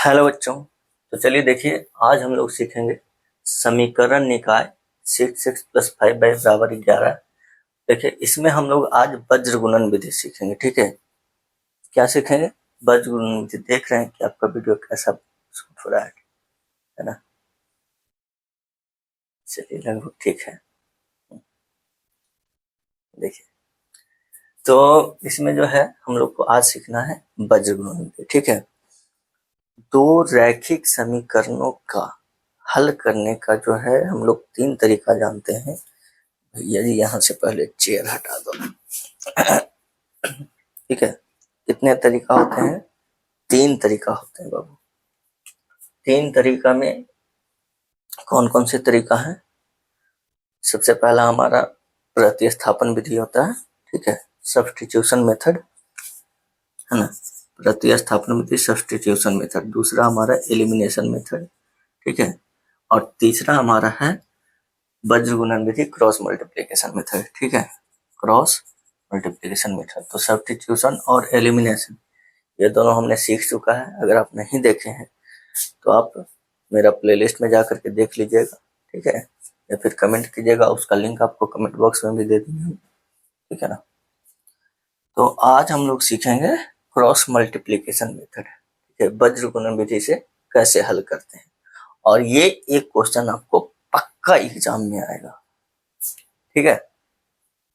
Hello बच्चों। तो चलिए देखिए, आज हम लोग सीखेंगे समीकरण निकाय 6x+5 = 11। देखिए, इसमें हम लोग आज वज्र गुणन विधि सीखेंगे। ठीक है, क्या सीखेंगे? वज्र गुणन विधि। देख रहे हैं कि आपका वीडियो कैसा शूट हो रहा है ना? चलिए, लगभग ठीक है। देखिए, तो इसमें जो है हम लोग को आज सीखना है वज्र गुणन विधि। ठीक है, दो रैखिक समीकरणों का हल करने का जो है हम लोग 3 तरीका जानते हैं। भैया जी, यहाँ से पहले चेयर हटा दो। ठीक है, कितने तरीका होते हैं? 3 तरीका होते हैं बाबू। 3 तरीका में कौन कौन से तरीका है? सबसे पहला हमारा प्रतिस्थापन विधि होता है। ठीक है, सब्स्टिट्यूशन मेथड, है ना? प्रतिस्थापन विधि, सब्स्टिट्यूशन मेथड। दूसरा हमारा एलिमिनेशन मेथड। ठीक है, और तीसरा हमारा है वज्र गुणन विधि, क्रॉस मल्टीप्लिकेशन मेथड। ठीक है, क्रॉस मल्टीप्लिकेशन मेथड। तो सब्स्टिट्यूशन और एलिमिनेशन ये दोनों हमने सीख चुका है। अगर आप नहीं देखे हैं तो आप मेरा प्लेलिस्ट में जाकर के देख लीजिएगा। ठीक है, या फिर कमेंट कीजिएगा, उसका लिंक आपको कमेंट बॉक्स में भी दे देंगे हम। ठीक है ना? तो आज हम लोग सीखेंगे क्रॉस मल्टीप्लिकेशन मेथड। ठीक है, वज्र गुणन विधि से कैसे हल करते हैं। और ये एक क्वेश्चन आपको पक्का एग्जाम में आएगा। ठीक है,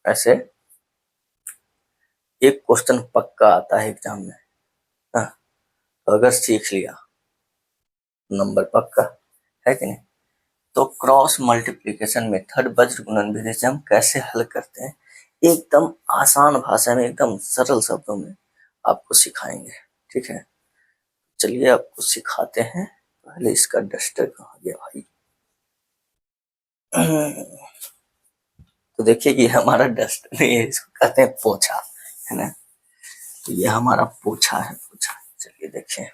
ऐसे एक क्वेश्चन पक्का आता है एग्जाम में। हाँ, तो अगर सीख लिया नंबर पक्का है कि नहीं? तो क्रॉस मल्टीप्लिकेशन मेथड वज्र गुणन विधि से हम कैसे हल करते हैं, एकदम आसान भाषा में, एकदम सरल शब्दों में आपको सिखाएंगे। ठीक है, चलिए आपको सिखाते हैं। पहले इसका डस्टर कहाँ गया भाई? तो देखिए, ये हमारा डस्टर नहीं है, इसको कहते हैं पोछा, है ना? तो ये हमारा पोछा है, पोछा। चलिए देखिए,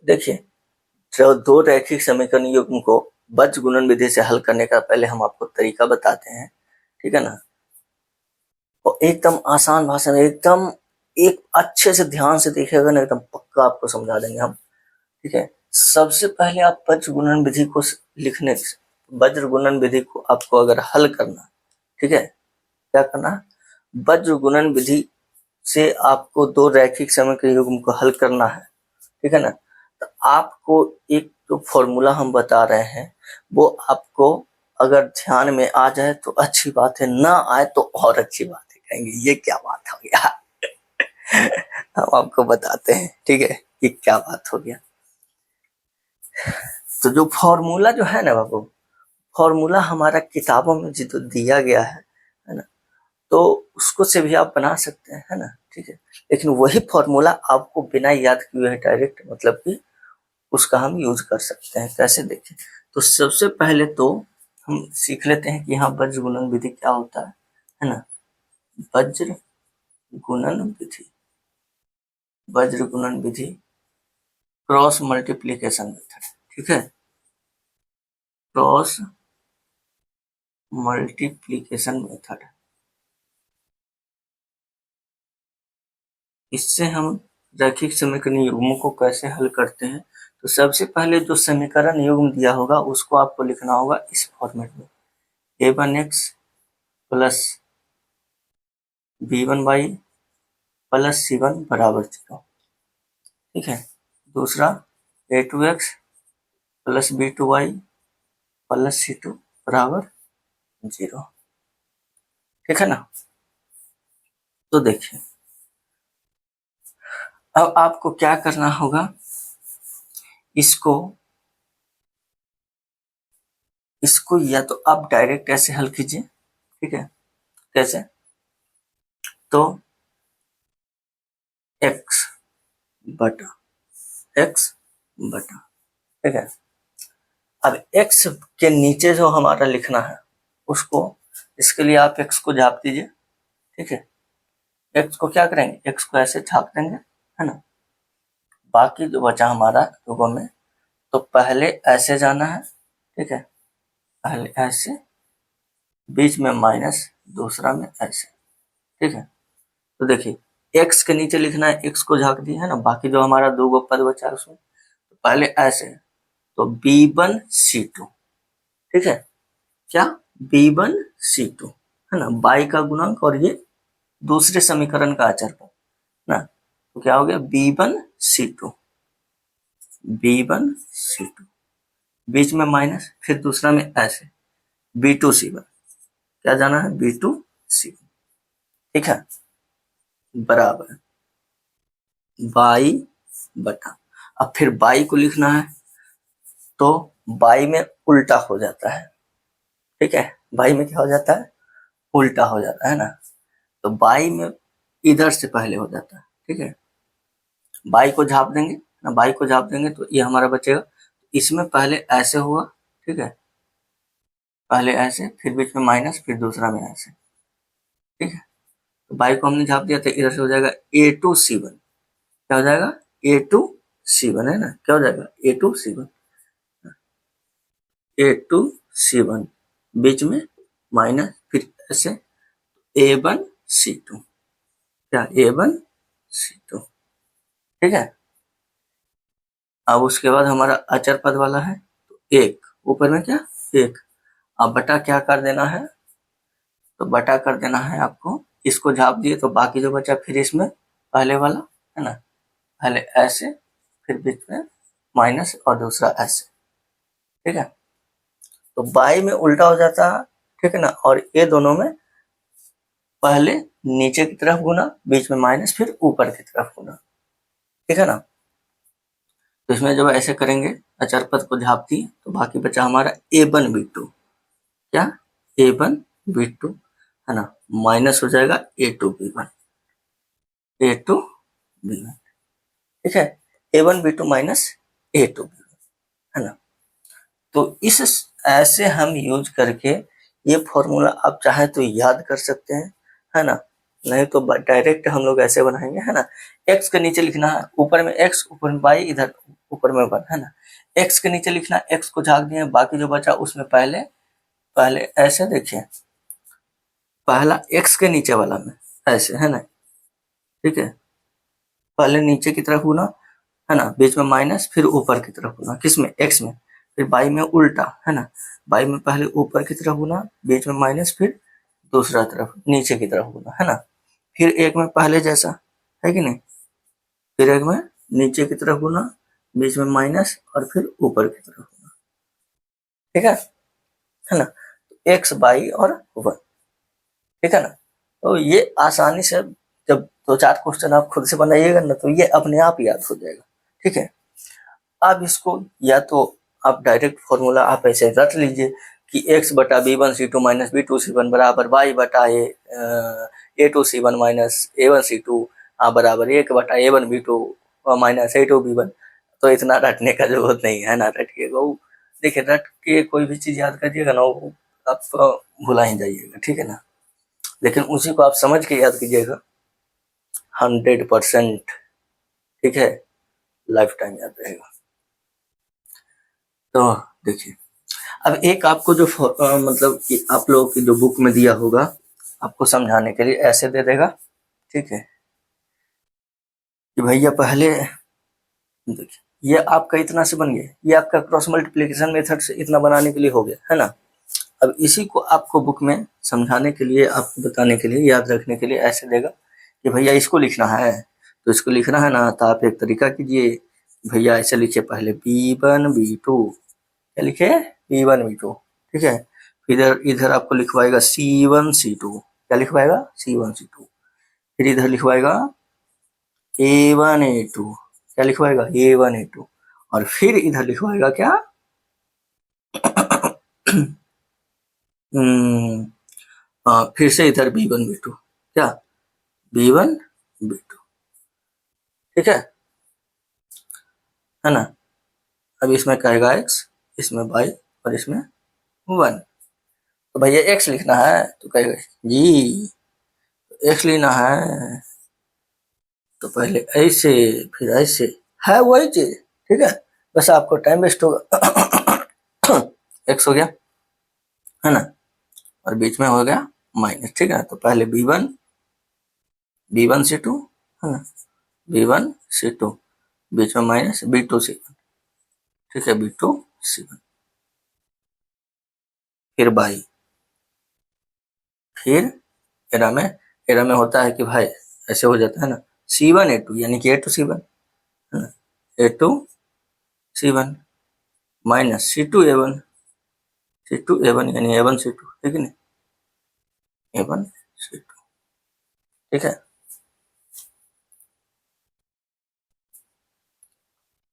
देखिए, जो दो रैखिक समीकरण युग्म को वज्र गुणन विधि से हल करने का पहले हम आपको तरीका बताते हैं। ठीक है ना? और एकदम आसान भाषा में, एकदम एक अच्छे से ध्यान से देखिएगा ना, एकदम पक्का आपको समझा देंगे हम। ठीक है, सबसे पहले आप वज्र गुणन विधि को लिखने, वज्र गुणन विधि को आपको अगर हल करना, ठीक है, क्या करना? वज्र गुणन विधि से आपको दो रैखिक समीकरण युग्म को हल करना है। ठीक है ना? तो आपको एक जो फॉर्मूला हम बता रहे हैं वो आपको अगर ध्यान में आ जाए तो अच्छी बात है, ना आए तो और अच्छी बात है। कहेंगे ये क्या बात हो गया? हम आपको बताते हैं, ठीक है, कि क्या बात हो गया। तो जो फॉर्मूला जो है ना बाबू, फॉर्मूला हमारा किताबों में जो दिया गया है ना, तो उसको से भी आप बना सकते हैं, है ना? ठीक है, लेकिन वही फॉर्मूला आपको बिना याद किए है डायरेक्ट, मतलब कि उसका हम यूज कर सकते हैं। कैसे? देखें, तो सबसे पहले तो हम सीख लेते हैं कि यहाँ वज्र गुणन विधि क्या होता है ना? वज्र गुणन विधि, वज्र गुणन विधि, क्रॉस मल्टीप्लिकेशन मेथड। ठीक है, क्रॉस मल्टीप्लिकेशन मेथड, इससे हम रैखिक समीकरण युग्मों को कैसे हल करते हैं। तो सबसे पहले जो समीकरण युग्म दिया होगा उसको आपको लिखना होगा इस फॉर्मेट में, a1x plus b1y plus c1 बराबर 0। ठीक है, दूसरा a2x plus b2y plus c2 बराबर 0। ठीक है ना? तो देखिए, अब आपको क्या करना होगा, इसको इसको या तो आप डायरेक्ट ऐसे हल कीजिए। ठीक है, कैसे? तो x बटा x बटा, ठीक है, अब x के नीचे जो हमारा लिखना है उसको, इसके लिए आप x को झाप दीजिए। ठीक है, x को क्या करेंगे, x को ऐसे झाप देंगे, है ना? बाकी जो बचा हमारा लोगों में, तो पहले ऐसे जाना है। ठीक है, पहले ऐसे, बीच में माइनस, दूसरा में ऐसे। ठीक है, तो देखिए, एक्स के नीचे लिखना है, एक्स को झाक दिया है ना, बाकी जो हमारा दो गो पद बचा है उसमें, तो पहले ऐसे, तो B1C2, ठीक है, क्या B1C2 है ना, बाई का गुणांक और ये दूसरे समीकरण का अचर पद ना, तो क्या हो गया B1C2, B1C2, बीच में माइनस, फिर दूसरा में ऐसे B2C1, क्या जाना है B2C1, ठीक है, बराबर बाई बटा, अब फिर बाई को लिखना है तो बाई में उल्टा हो जाता है, ठीक है, बाई में क्या हो जाता है, उल्टा हो जाता है ना, तो बाई में इधर से पहले हो जाता है, ठीक है, बाई को झाप देंगे ना, बाई को झाप देंगे तो ये हमारा बचेगा, इसमें पहले ऐसे हुआ, ठीक है, पहले ऐसे, फिर बीच में माइनस, फिर दूसरा में ऐसे, ठीक है, तो बाई को हमने झाप दिया तो इधर से हो जाएगा A2C1, क्या हो जाएगा A2C1 है ना, क्या हो जाएगा A2C1, A2C1, बीच में माइनस, फिर ऐसे A1C2, क्या A1C2, ठीक है, अब उसके बाद हमारा अचर पद वाला है, तो एक ऊपर में क्या एक, अब बटा क्या कर देना है, तो बटा कर देना है आपको, इसको झाप दिए तो बाकी जो बचा फिर इसमें पहले वाला है ना, पहले ऐसे, फिर बीच में माइनस और दूसरा ऐसे, ठीक है, तो बाई में उल्टा हो जाता है, ठीक है ना, और ये दोनों में पहले नीचे की तरफ गुना, बीच में माइनस, फिर ऊपर की तरफ गुना, ठीक है ना, तो इसमें जब ऐसे करेंगे अचर पद को झाप दिए तो बाकी बचा हमारा A1B2, क्या A1B2 है ना, माइनस हो जाएगा A2B1, A2B1, ठीक है, A1B2 माइनस A2B1 है ना, तो इस ऐसे हम यूज करके ये फॉर्मूला आप चाहे तो याद कर सकते हैं, है ना, नहीं तो डायरेक्ट हम लोग ऐसे बनाएंगे, है ना, x के नीचे लिखना है, ऊपर में x, ऊपर में y, इधर ऊपर में 1, है ना, x के नीचे लिखना, x को झाक दिए, बाकी जो बचा उसमें पहले पहले ऐसे देखिए, पहला x के नीचे वाला में ऐसे, है ना, ठीक है, पहले नीचे की तरफ गुना, है ना, बीच में माइनस, फिर ऊपर की तरफ गुना, किसमें x में, फिर बाई में उल्टा, है ना, बाई में पहले ऊपर की तरफ गुना, बीच में माइनस, फिर दूसरा तरफ नीचे की तरफ गुना, है ना, फिर एक में पहले जैसा है कि नहीं, फिर एक में नीचे की तरफ गुना, बीच में माइनस और फिर ऊपर की तरफ गुना, ठीक है ना, एक्स बाई और 1, ठीक है ना, तो ये आसानी से जब दो चार क्वेश्चन आप खुद से बनाइएगा ना तो ये अपने आप याद हो जाएगा, ठीक है, आप इसको या तो आप डायरेक्ट फॉर्मूला आप ऐसे रट लीजिए कि x बटा B1C2 माइनस B2C1 बराबर y बटा A2C1 माइनस A1C2 बराबर 1 बटा A1B2 माइनस A2B1, तो इतना रटने का जरूरत नहीं है ना, रटिएगा वो, देखिए रट के कोई भी चीज याद करिएगा ना वो आप भुला ही जाइएगा, ठीक है ना, लेकिन उसी को आप समझ के याद कीजिएगा 100%, ठीक है, लाइफ टाइम याद रहेगा। तो देखिए अब एक आपको जो मतलब कि आप लोगों की जो बुक में दिया होगा आपको समझाने के लिए ऐसे दे देगा, ठीक है, कि भैया पहले देखिए ये आपका इतना से बन गया, ये आपका क्रॉस मल्टीप्लिकेशन मेथड से इतना बनाने के लिए हो गया, है ना, अब इसी को आपको बुक में समझाने के लिए, आपको बताने के लिए, याद रखने के लिए ऐसे देगा कि भैया इसको लिखना है, तो इसको लिखना है ना, तो आप एक तरीका कीजिए, भैया ऐसे लिखिए, पहले B1B2, क्या लिखे B1B2, ठीक है, इधर इधर आपको लिखवाएगा C1C2, क्या लिखवाएगा C1C2, फिर इधर लिखवाएगा A1A2, क्या लिखवाएगा A1A2, और फिर इधर लिखवाएगा क्या फिर से इधर B1B2, क्या B1B2, ठीक है ना, अब इसमें कहेगा x, इसमें y और इसमें 1, तो भैया x लिखना है तो कहेगा जी x लेना है, तो पहले ऐसे फिर ऐसे, है वही चीज, ठीक है, बस आपको टाइम वेस्ट होगा x हो गया, है ना, और बीच में हो गया माइनस, ठीक है, तो पहले B1 B1C2 है ना, B1C2, बीच में माइनस B2C1, ठीक है, B2C1, फिर बाई, फिर एरा में होता है कि भाई ऐसे हो जाता है ना, C1A2 यानी कि A2C1, है ना, A2C1 माइनस C2A1, C2A1 यानी A1C2, ठीक है ना, A1C2, ठीक है,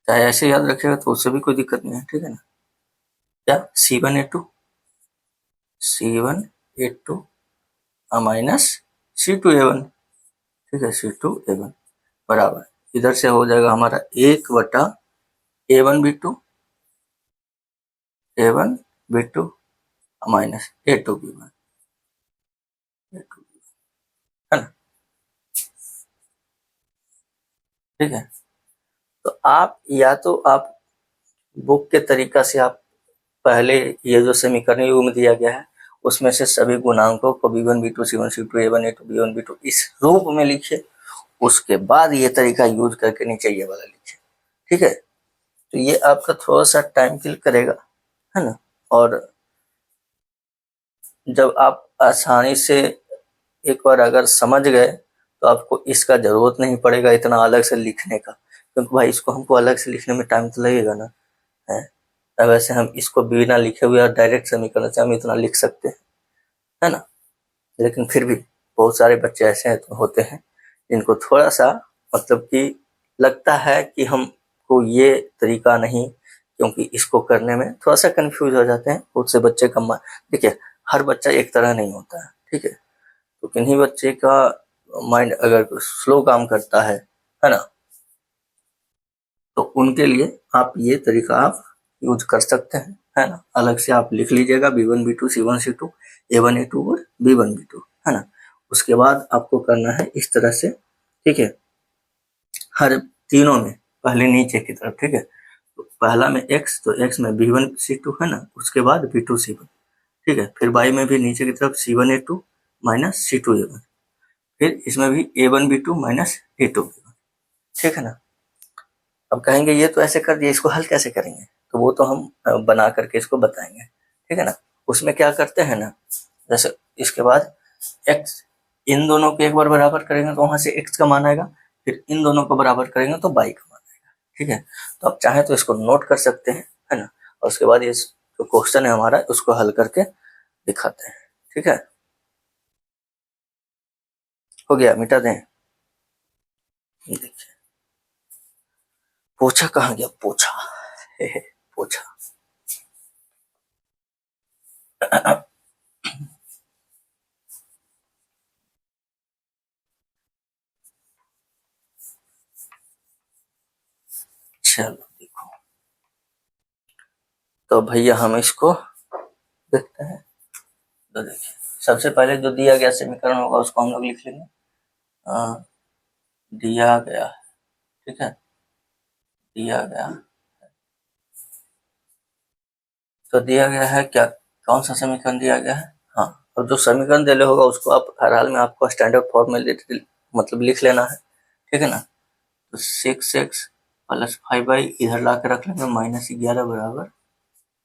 चाहे ऐसे याद रखेगा तो उससे भी कोई दिक्कत नहीं है, ठीक है ना, क्या C1A2 माइनस C2A1, ठीक है, C2A1 बराबर, इधर से हो जाएगा हमारा 1/A1B2 A1B2 माइनस A2B1, है ना, ठीक है। तो आप या तो आप बुक के तरीका से आप पहले ये जो समीकरण युग्म दिया गया है उसमें से सभी गुणांकों को B1 B2 C1 C2 A1 A2 B1 B2 इस रूप में लिखिए, उसके बाद ये तरीका यूज करके नीचे ये वाला लिखिए, ठीक है। तो ये आपका थोड़ा सा टाइम किल करेगा, है ना, और जब आप आसानी से एक बार अगर समझ गए तो आपको इसका जरूरत नहीं पड़ेगा इतना अलग से लिखने का, क्योंकि भाई इसको हमको अलग से लिखने में टाइम तो लगेगा ना, है। अब वैसे हम इसको बिना लिखे हुए और डायरेक्ट समीकरण से हम इतना लिख सकते हैं, है ना, लेकिन फिर भी बहुत सारे बच्चे ऐसे होते हैं जिनको थोड़ा सा मतलब कि लगता है कि हमको ये तरीका नहीं, क्योंकि इसको करने में थोड़ा सा कंफ्यूज हो जाते हैं बहुत से बच्चे का। देखिए हर बच्चा एक तरह नहीं होता है, ठीक है, तो किन्हीं बच्चे का माइंड अगर स्लो काम करता है ना, तो उनके लिए आप ये तरीका आप यूज कर सकते हैं, है ना, अलग से आप लिख लीजिएगा B1 B2 C1 C2 A1 A2 और B1 B2, है ना। उसके बाद आपको करना है इस तरह से, ठीक है, हर तीनों में पहले नीचे की तरफ, ठीक है, तो पहला में x, तो x में B1 C2 है ना, उसके बाद B2 C1, ठीक है, फिर y में भी नीचे की तरफ C1 A2 minus C2 A1, फिर इसमें भी A1 B2 minus A2 B1, ठीक है ना। अब कहेंगे ये तो ऐसे कर दिया, इसको हल कैसे करेंगे, तो वो तो हम बना करके इसको बताएंगे, ठीक है ना। उसमें क्या करते हैं ना, जैसे इसके बाद x इन दोनों को एक बार बराबर करेंगे तो वहां से x का मान आएगा, फिर इन दोनों को बराबर करेंगे तो y का मान आएगा, ठीक है। तो आप चाहें तो इसको नोट कर सकते हैं, है ना, और उसके बाद ये जो क्वेश्चन है हमारा उसको हल करके दिखाते हैं, ठीक है। हो गया, मिटा दें, देखिए पोछा कहाँ गया, पोछा पोछा चलो देखो, तो भैया हम इसको देखते हैं। तो देखिए सबसे पहले जो दिया गया समीकरण होगा उसको हम लोग लिख लेंगे, दिया गया, ठीक है, दिया गया, तो दिया गया है क्या, कौन सा समीकरण दिया गया है, हाँ, और जो समीकरण दिया होगा उसको आप हर हाल में आपको स्टैंडर्ड फॉर्म में मतलब लिख लेना है, ठीक है ना। तो 6x प्लस 5y इधर ला के रख लेंगे -11 बराबर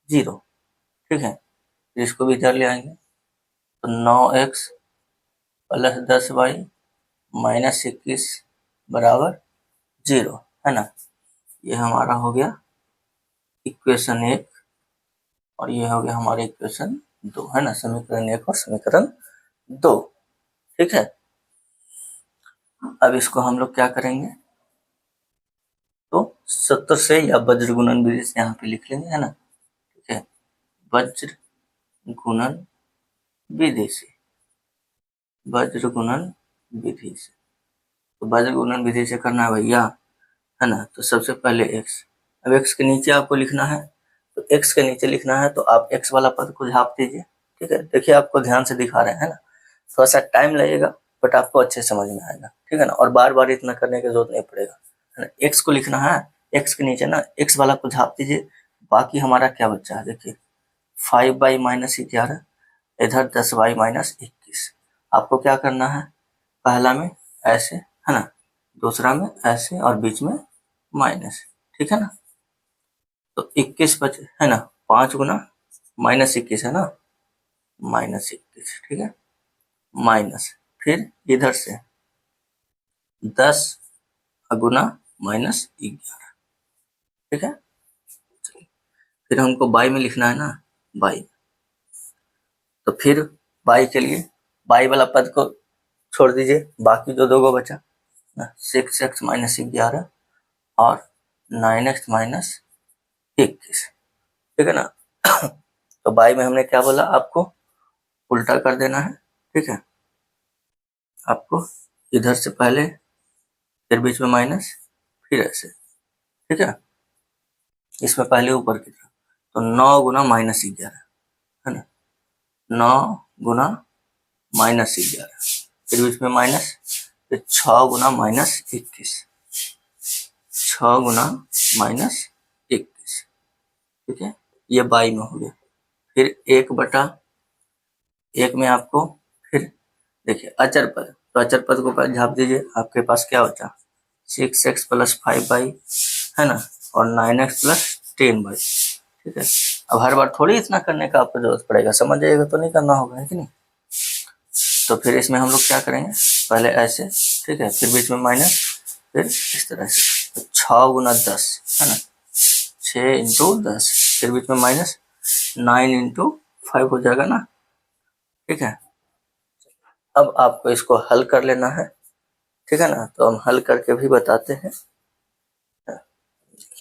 0, ठीक है, फिर इसको भी इधर ले आएंगे तो 9x प्लस 10y -21 बराबर 0, है ना। ये हमारा हो गया इक्वेशन 1 और ये हो गया हमारा इक्वेशन 2, है ना, समीकरण 1 और समीकरण 2, ठीक है। अब इसको हम लोग क्या करेंगे, तो 70 से या वज्र गुणन विधि से यहाँ पे लिख लेंगे, है ना, ठीक है, वज्र गुणन विधि से, वज्र गुणन विधि से, तो वज्र गुणन विधि से करना है भैया, है ना। तो सबसे पहले x, अब x के नीचे आपको लिखना है, तो x के नीचे लिखना है तो आप x वाला पद को झाप दीजिए, ठीक है, देखिए आपको ध्यान से दिखा रहे हैं, है ना, थोड़ा सा टाइम लगेगा बट आपको अच्छे समझ में आएगा, ठीक है ना, और बार बार इतना करने की जरूरत नहीं पड़ेगा, है ना। x को लिखना है, x के नीचे ना x वाला को झाप दीजिए, बाकी हमारा क्या बच्चा है, देखिए 5y -11, इधर 10y -21, आपको क्या करना है, पहला में ऐसे, है ना, दूसरा में ऐसे और बीच में माइनस, ठीक है ना। तो 21 बचे है ना, 5 गुना -21 है ना, -21, ठीक है, माइनस, फिर इधर से 10 गुना -11, ठीक है। फिर हमको बाई में लिखना है ना, बाई, तो फिर बाई के लिए बाई वाला पद को छोड़ दीजिए, बाकी जो दो गो बचा ना, 6x -11 और 9x -21, ठीक है ना। तो बाई में हमने क्या बोला, आपको उल्टा कर देना है, ठीक है। आपको इधर से पहले, फिर बीच में माइनस, फिर ऐसे, ठीक है। इसमें पहले ऊपर की तरफ, तो 9 गुना -11 है ना, 9 गुना -11, फिर बीच में माइनस, फिर 6 गुना -21, 6 गुना -21, ठीक है। ये बाई में हो गया। फिर 1/1 में आपको फिर देखिए अचर पद, तो अचर पद को पहले झाप दीजिए, आपके पास क्या बचा, 6x + 5y है ना, और 9x + 10y, ठीक है। अब हर बार थोड़ी इतना करने का आपको जरूरत पड़ेगा, समझ जाइएगा तो नहीं करना होगा, है कि नहीं। तो फिर इसमें हम लोग क्या करेंगे, पहले ऐसे, ठीक है, फिर बीच में माइनस, फिर इस तरह से, तो 6 गुना 10 है ना, 6 इंटू 10, फिर बीच में माइनस, 9 इंटू 5 हो जाएगा ना, ठीक है। अब आपको इसको हल कर लेना है, ठीक है ना, तो हम हल करके भी बताते हैं।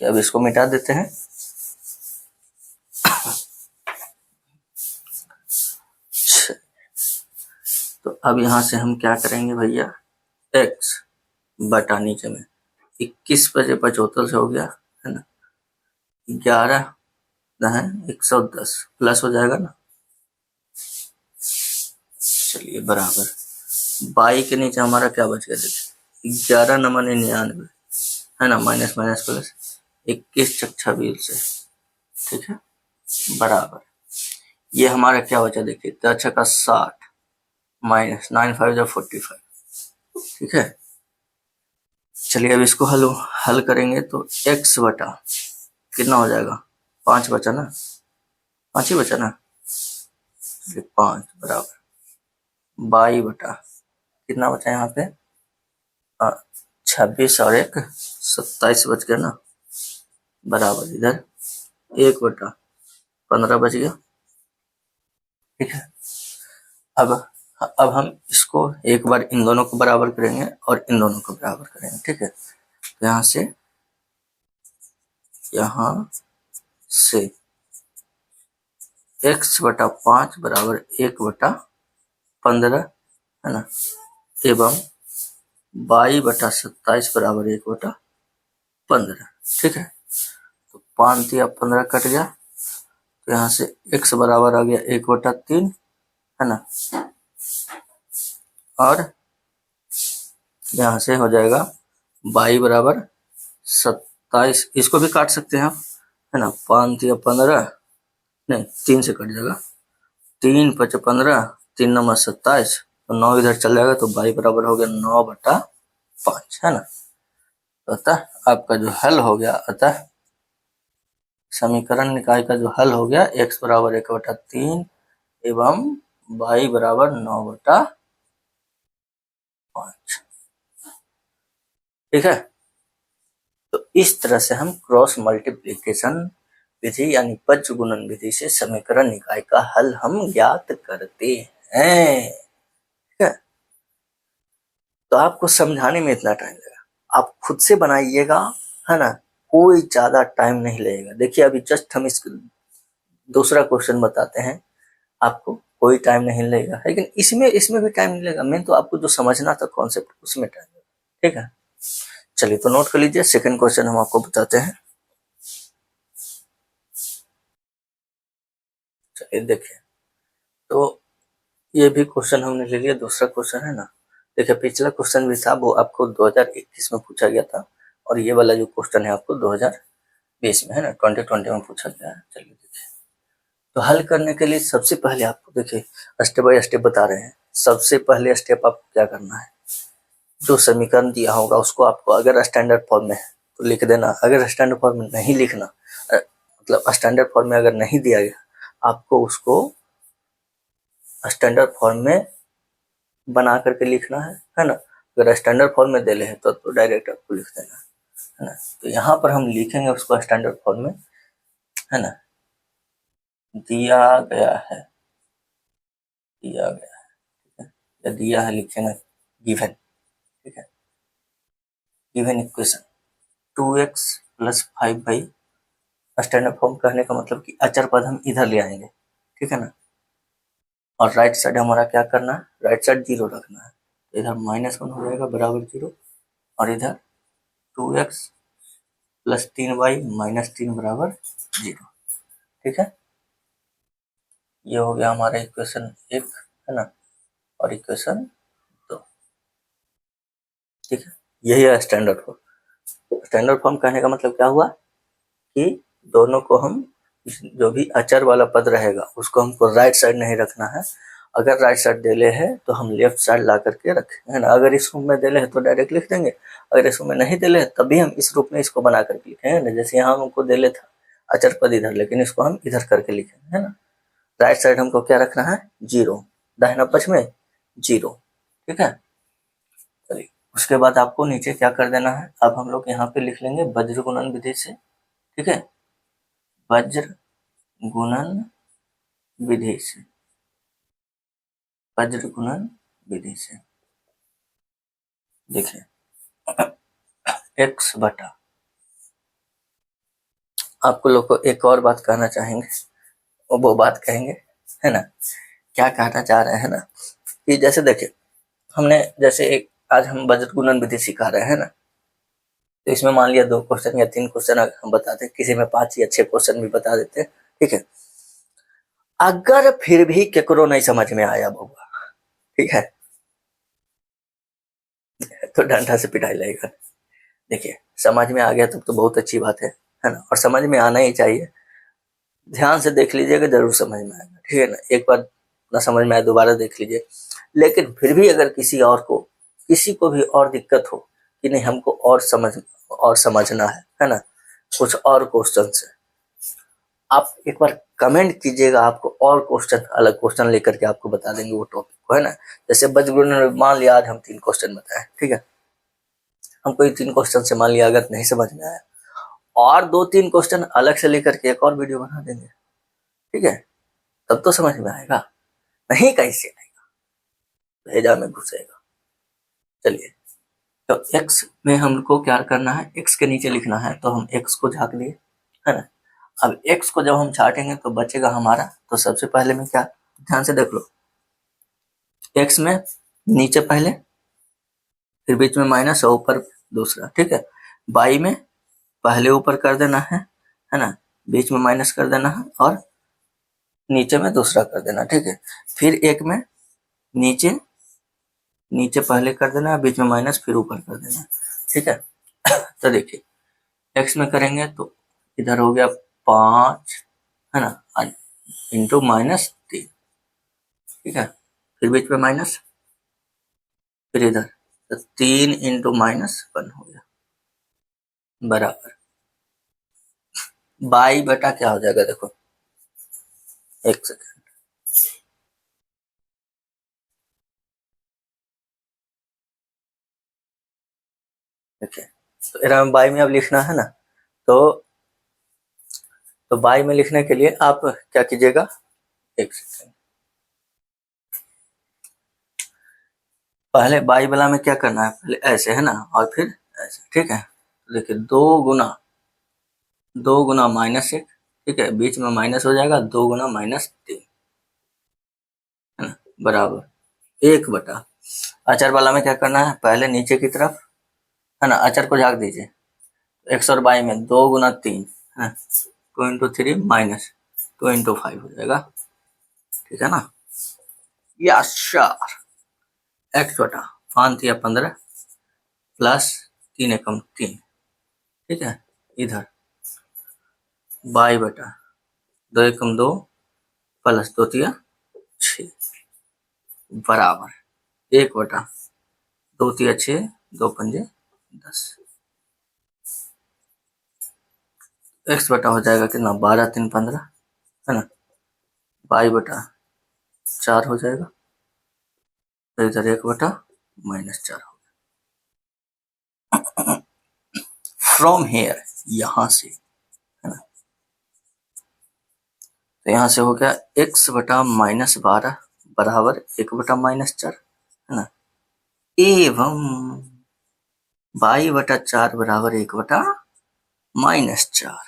अब इसको मिटा देते हैं। तो अब यहाँ से हम क्या करेंगे भैया, x बटा नीचे में 21 बजे 75 से हो गया है ना, 11 है 110 प्लस हो जाएगा ना, चलिए बराबर, बाई के नीचे हमारा क्या बच गया, देखिए 11 नंबर 99 है ना, माइनस माइनस प्लस 21 × 26 से, ठीक है, बराबर, ये हमारा क्या बचा, देखिए 10 × 60 माइनस 9 5 45, ठीक है। चलिए अब इसको हल करेंगे तो x बटा कितना हो जाएगा, 5 बचा ना, 5 ही बचा ना, 5 बराबर बाई बटा कितना बचा यहाँ पे, 26 और 1 27 बच गया ना, बराबर इधर 1 बटा 15 बच गया, ठीक है। अब हम इसको एक बार इन दोनों को बराबर करेंगे और इन दोनों को बराबर करेंगे, ठीक है। तो यहाँ से x बटा 5 बराबर 1 बटा 15 है ना, एवं बाई बटा 27 बराबर 1 बटा 15, ठीक है। तो 5 या 15 कट गया, तो यहाँ से x बराबर आ गया 1 बटा 3 है ना, और यहाँ से हो जाएगा बाई बराबर 27, इसको भी काट सकते हैं आप, है ना, 5 या 15 नहीं 3 से कट जाएगा, 3 × 5 = 15, 3 × 9 = 27, तो 9 इधर चल जाएगा, तो बाई बराबर हो गया 9 बटा 5 है ना। तो अतः आपका जो हल हो गया, अतः समीकरण निकाय का जो हल हो गया, x बराबर 1 बटा 3 एवं y बराबर 9 बटा 5, ठीक है। तो इस तरह से हम क्रॉस मल्टीप्लिकेशन विधि यानी पच गुणन विधि से समीकरण निकाय का हल हम ज्ञात करते हैं, ठीक है। तो आपको समझाने में इतना टाइम लगा, आप खुद से बनाइएगा, है ना, कोई ज्यादा टाइम नहीं लगेगा। देखिए अभी जस्ट हम इस दूसरा क्वेश्चन बताते हैं, आपको कोई टाइम नहीं लगेगा, लेकिन इसमें भी टाइम नहीं लगेगा, मेन तो आपको जो समझना था कॉन्सेप्ट उसमें टाइम लगेगा, ठीक है। चलिए तो नोट कर लीजिए, सेकंड क्वेश्चन हम आपको बताते हैं। चलिए देखिए, तो ये भी क्वेश्चन हमने ले लिया, दूसरा क्वेश्चन है ना। देखिए पिछला क्वेश्चन भी था, वो आपको 2021 में पूछा गया था, और ये वाला जो क्वेश्चन है आपको 2020 में है ना, 2020 में पूछा गया है। चलिए देखिए, तो हल करने के लिए सबसे पहले आपको देखिए स्टेप बाय स्टेप बता रहे हैं। सबसे पहले स्टेप आपको क्या करना है, जो समीकरण दिया होगा उसको आपको अगर स्टैंडर्ड फॉर्म में है तो लिख देना, अगर स्टैंडर्ड फॉर्म में नहीं लिखना, मतलब स्टैंडर्ड फॉर्म में अगर नहीं दिया गया आपको उसको स्टैंडर्ड फॉर्म में बना करके लिखना है ना। अगर स्टैंडर्ड फॉर्म में दे हैं तो डायरेक्ट आपको लिख देना है ना। तो यहाँ पर हम लिखेंगे उसको स्टैंडर्ड फॉर्म में, है ना। दिया गया है, दिया गया है, ठीक है, या दिया है लिखेंगे गिवन, ठीक है। Given equation 2x plus 5y, standard form कहने का मतलब कि अचर पद हम इधर ले आएंगे, ठीक है ना। और राइट साइड हमारा क्या करना है, राइट साइड 0 रखना है। तो इधर -1 हो जाएगा बराबर 0, और इधर 2x प्लस 3y माइनस 3 बराबर 0, ठीक है। ये हो गया हमारा इक्वेशन 1, है ना, और इक्वेशन 2, ठीक है। यही है स्टैंडर्ड फॉर्म। स्टैंडर्ड फॉर्म कहने का मतलब क्या हुआ कि दोनों को हम, जो भी अचर वाला पद रहेगा उसको हमको राइट साइड नहीं रखना है। अगर राइट साइड देले है तो हम लेफ्ट साइड ला करके रखें, है ना। अगर इस रूप में देले है तो डायरेक्ट लिख देंगे, अगर इस रूप में नहीं देले है तब भी हम इस रूप में इसको बना करके लिखें, है ना। जैसे यहाँ हमको देले था अचर पद इधर, लेकिन इसको हम इधर करके लिखें, है ना। राइट साइड हमको क्या रखना है, 0, दाहिना पक्ष में 0, ठीक है। चलिए उसके बाद आपको नीचे क्या कर देना है, अब हम लोग यहाँ पे लिख लेंगे वज्र गुणन विधि से, ठीक है, वज्र गुणन विधि से, वज्र गुणन विधि से। देखिए x बटा, आपको लोग को एक और बात कहना चाहेंगे, वो बात कहेंगे, है ना। क्या कहना चाह रहे हैं ना कि जैसे देखिए हमने जैसे एक आज हम वज्र गुणन विधि सिखा रहे हैं ना, तो इसमें मान लिया 2 क्वेश्चन या 3 क्वेश्चन हम बताते हैं, किसी में 5 या 6 क्वेश्चन भी बता देते हैं, ठीक है। अगर फिर भी केकरो नहीं समझ में आया बउआ, ठीक है, तो डंडा से पिटाई लगेगा। देखिए समझ में आ गया तब तो बहुत अच्छी बात है ना, और समझ में आना ही चाहिए। ध्यान से देख लीजिएगा, जरूर समझ में आएगा, ठीक है ना। एक बार ना समझ में आए दोबारा देख लीजिए। लेकिन फिर भी अगर किसी को भी और दिक्कत हो कि नहीं हमको और समझना है ना, कुछ और क्वेश्चन है, आप एक बार कमेंट कीजिएगा, आपको और क्वेश्चन, अलग क्वेश्चन लेकर के आपको बता देंगे वो टॉपिक को, है ना। जैसे वज्र, मान लिया आज हम 3 क्वेश्चन बताए, ठीक है, हमको ये 3 क्वेश्चन से मान लिया अगर नहीं समझ में आया, और 2-3 क्वेश्चन अलग से लेकर के एक और वीडियो बना देंगे, ठीक है, तब तो समझ में आएगा, नहीं कैसे आएगा, भेजा में घुसेगा। चलिए तो x में हमको क्या करना है, x के नीचे लिखना है, तो हम x को झाँक दिए, है ना। अब x को जब हम छाटेंगे तो बचेगा हमारा, तो सबसे पहले में क्या, ध्यान से देख लो, x में नीचे पहले, फिर बीच में माइनस और ऊपर दूसरा, ठीक है। y में पहले ऊपर कर देना है ना, बीच में माइनस कर देना है, और नीचे में दूसरा कर देना, ठीक है। फिर एक में नीचे पहले कर देना, बीच में माइनस, फिर ऊपर कर देना, ठीक है। तो देखिए एक्स में करेंगे तो इधर हो गया 5, है ना, इंटू -3, ठीक है, फिर बीच में माइनस, फिर इधर, तो 3 इंटू -1 हो गया बराबर बाई बटा क्या हो जाएगा, देखो एक सेकेंड, देखिए तो इधर में बाई में अब लिखना है ना, तो बाई में लिखने के लिए आप क्या कीजिएगा, एक सेकेंड, पहले बाई वाला में क्या करना है, पहले ऐसे, है ना, और फिर ऐसे, ठीक है। तो देखिए 2 गुना -1, ठीक है, बीच में माइनस हो जाएगा, 2 गुना -3, है ना, बराबर 1 बटा, अचर वाला में क्या करना है, पहले नीचे की तरफ, है ना, अचर को झाँक दीजिए, x और y में 2 गुना 3, है, 2 इंटू 3 माइनस 2 इंटू 5 हो जाएगा, ठीक है ना। यस सर, x बटा 5 या 15 प्लस 3 एकम 3, ठीक है, इधर y बटा 2 एकम 2 प्लस 2 तिया 6 बराबर 1 बटा 2 तिया 6, 2 पंजे 10। x बटा हो जाएगा कितना, 12 3 15, है ना। y बटा 4 हो जाएगा, तो इधर 1 बटा -4 हो गया। फ्रॉम हेयर, यहां से, है ना। तो यहाँ से हो गया x बटा -12 बराबर 1 बटा -4, है ना। एवं y बटा 4 बराबर 1 बटा -4।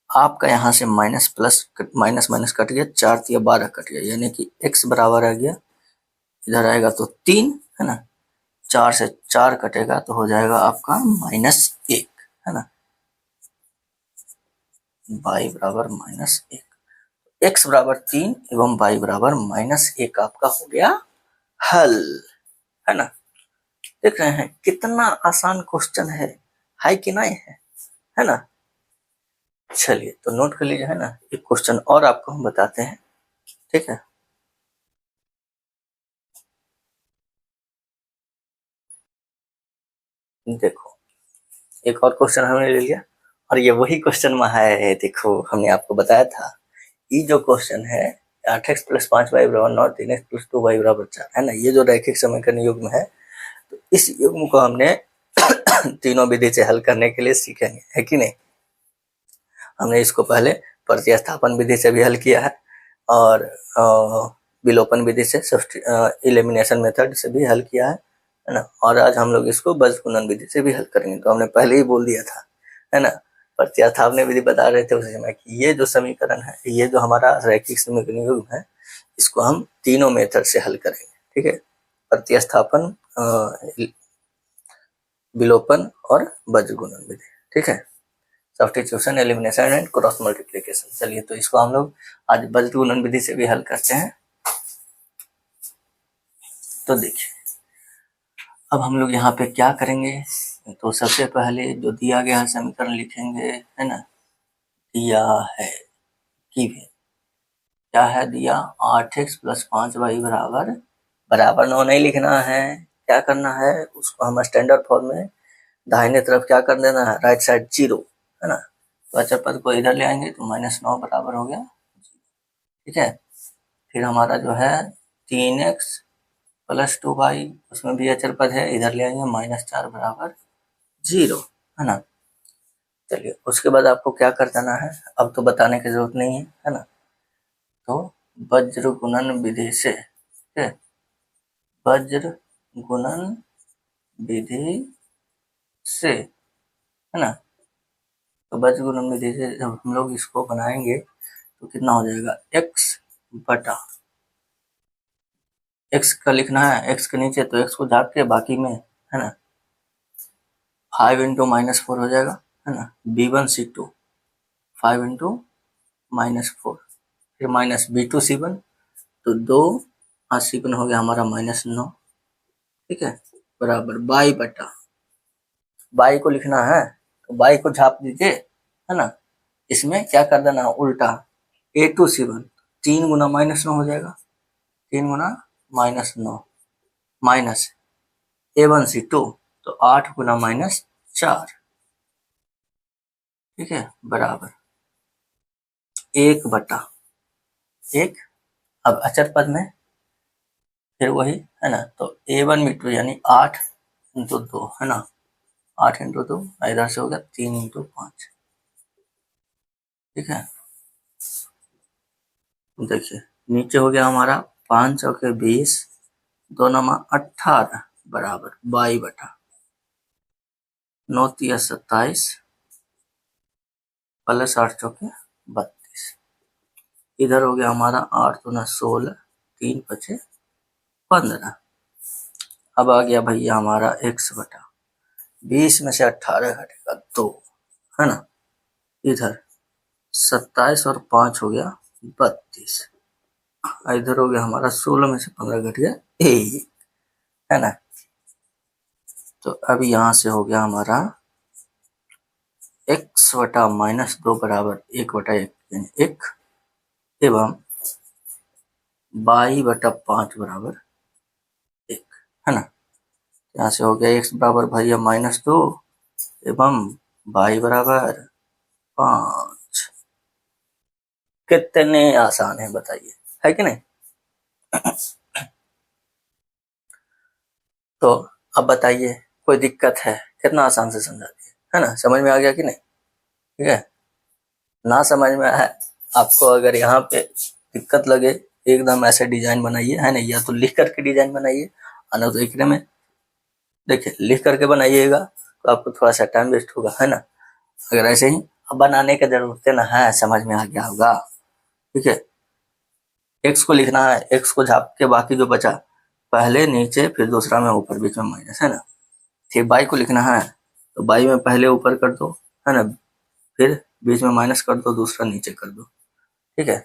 आपका यहाँ से minus plus minus minus cut गया, 4 तिया 12 कट गया, यानी कि x बराबर आ गया, इधर आएगा तो 3, है ना। 4 से 4 कटेगा तो हो जाएगा आपका -1, है ना। y बराबर -1, x बराबर 3 एवं y बराबर -1 आपका हो गया हल, है ना। देख रहे हैं कितना आसान क्वेश्चन है कि नहीं है ना। चलिए तो नोट कर लीजिए, है ना। एक क्वेश्चन और आपको हम बताते हैं, ठीक है। देखो एक और क्वेश्चन हमने ले लिया, और ये वही क्वेश्चन में है, देखो हमने आपको बताया था, ये जो क्वेश्चन है 8x + 5y = 9, 3x + 2y = 4, है ना। ये जो रैखिक समीकरण युग्म है, तो इस युग्म को हमने तीनों विधि से हल करने के लिए सीखेंगे, है कि नहीं। हमने इसको पहले प्रतिस्थापन विधि से भी हल किया है, और विलोपन विधि से, एलिमिनेशन मेथड से भी हल किया है ना। और आज हम लोग इसको बजगुणन विधि से भी हल करेंगे। तो हमने पहले ही बोल दिया था, है ना। प्रतिस्थापन विधि बता रहे थे उस समय कि ये जो समीकरण है, ये जो हमारा रैखिक समीकरण युग्म है, इसको हम तीनों मेथड से हल करेंगे, ठीक है। प्रतिस्थापन, विलोपन और बजगुणन विधि, ठीक है। Substitution, elimination and cross multiplication. चलिए तो इसको हम लोग आज बजगुणन विधि से भी हल करते हैं। तो देखिए अब हम लोग यहाँ पे क्या करेंगे, तो सबसे पहले जो दिया गया समीकरण लिखेंगे, है ना। दिया है कि क्या है, दिया 8x + 5y बराबर 9 नहीं लिखना है, क्या करना है, उसको हम स्टैंडर्ड फॉर्म में दाहिने तरफ क्या कर देना है, राइट साइड 0, है ना। तो अचर पद को इधर ले आएंगे तो -9 बराबर हो गया, ठीक है। फिर हमारा जो है 3x + 2y, उसमें भी अचर पद है, इधर ले आएंगे -4 बराबर 0, है ना। चलिए उसके बाद आपको क्या कर देना है, अब तो बताने की जरूरत नहीं है ना। तो वज्र गुणन विधि से, ठीक है, वज्र गुणन विधि से, है ना। तो वज्र गुणन विधि से जब हम लोग इसको बनाएंगे तो कितना हो जाएगा, x बटा, x का लिखना है, x के नीचे तो x को झाड़ के बाकी में, है ना, 5 × -4 हो जाएगा, है ना। B1C2 5 × -4, फिर -B2C1, तो 2 और C1 हो गया हमारा -9, ठीक है, बराबर y बटा, y को लिखना है तो y को झाप दीजिए, है ना। इसमें क्या कर देना, उल्टा A2C1 3 × -9 हो जाएगा, 3 × -9 माइनस A1C2 तो 8 × -4, ठीक है, बराबर 1 बटा 1। अब अचर पद में फिर वही, है ना। तो A1B2 यानी 8 × 2, है ना, 8 × 2, इधर से हो गया 3 × 5, ठीक है। देखिए नीचे हो गया हमारा 5 चौके 20, 2 9 18 बराबर y बटा 9 तिया 27 प्लस 8 चौके 32, इधर हो गया हमारा 8 दूना 16, 3 बचे 15। अब आ गया भैया हमारा x बटा 20 में से 18 घटेगा 2, है ना। इधर 27 और 5 हो गया 32, इधर हो गया हमारा 16 में से 15 घट गया 1, है ना। तो अब यहाँ से हो गया हमारा x बटा -2 बराबर 1 बटा 1 यानी 1, एवं y बटा 5 बराबर 1, है ना। यहाँ से हो गया x बराबर भैया -2 एवं y बराबर 5। कितने आसान है बताइए, है कि नहीं? तो अब बताइए कोई दिक्कत है? कितना आसान से समझा दिया, है ना? समझ में आ गया कि नहीं? ठीक है, ना समझ में आया आपको, अगर यहाँ पे दिक्कत लगे एकदम ऐसे डिजाइन बनाइए, है ना? या तो लिख करके डिजाइन बनाइए, ना तो लिखने में, देखिए लिख करके बनाइएगा तो आपको थोड़ा सा टाइम वेस्ट होगा, है ना? अगर ऐसे ही अब बनाने की जरूरत है ना, है समझ में आ गया होगा। ठीक है, x को लिखना है, x को झाप के बाकी जो बचा पहले नीचे फिर दूसरा में ऊपर बीच में माइनस, है ना? फिर y को लिखना है तो y में पहले ऊपर कर दो, है ना? फिर बीच में माइनस कर दो, दूसरा नीचे कर दो। ठीक है,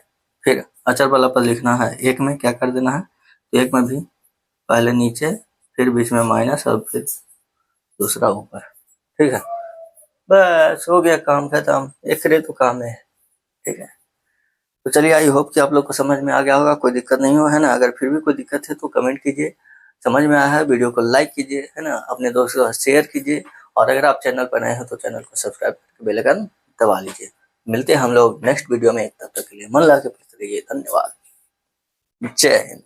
फिर अचर वाला पद लिखना है, एक में क्या कर देना है, तो एक में भी पहले नीचे फिर बीच में माइनस और फिर दूसरा ऊपर। ठीक है, बस हो गया काम खत्म, एक रे तो काम है। ठीक है, तो चलिए आई होप कि आप लोग को समझ में आ गया होगा, कोई दिक्कत नहीं हो, है ना? अगर फिर भी कोई दिक्कत है तो कमेंट कीजिए, समझ में आया है वीडियो को लाइक कीजिए, है ना? अपने दोस्तों के साथ शेयर कीजिए, और अगर आप चैनल पर नए हो तो चैनल को सब्सक्राइब करके बेल आइकन दबा लीजिए। मिलते हैं हम लोग नेक्स्ट वीडियो में, तब तक के लिए मन लगा के पढ़ते रहिए। धन्यवाद, जय हिंद।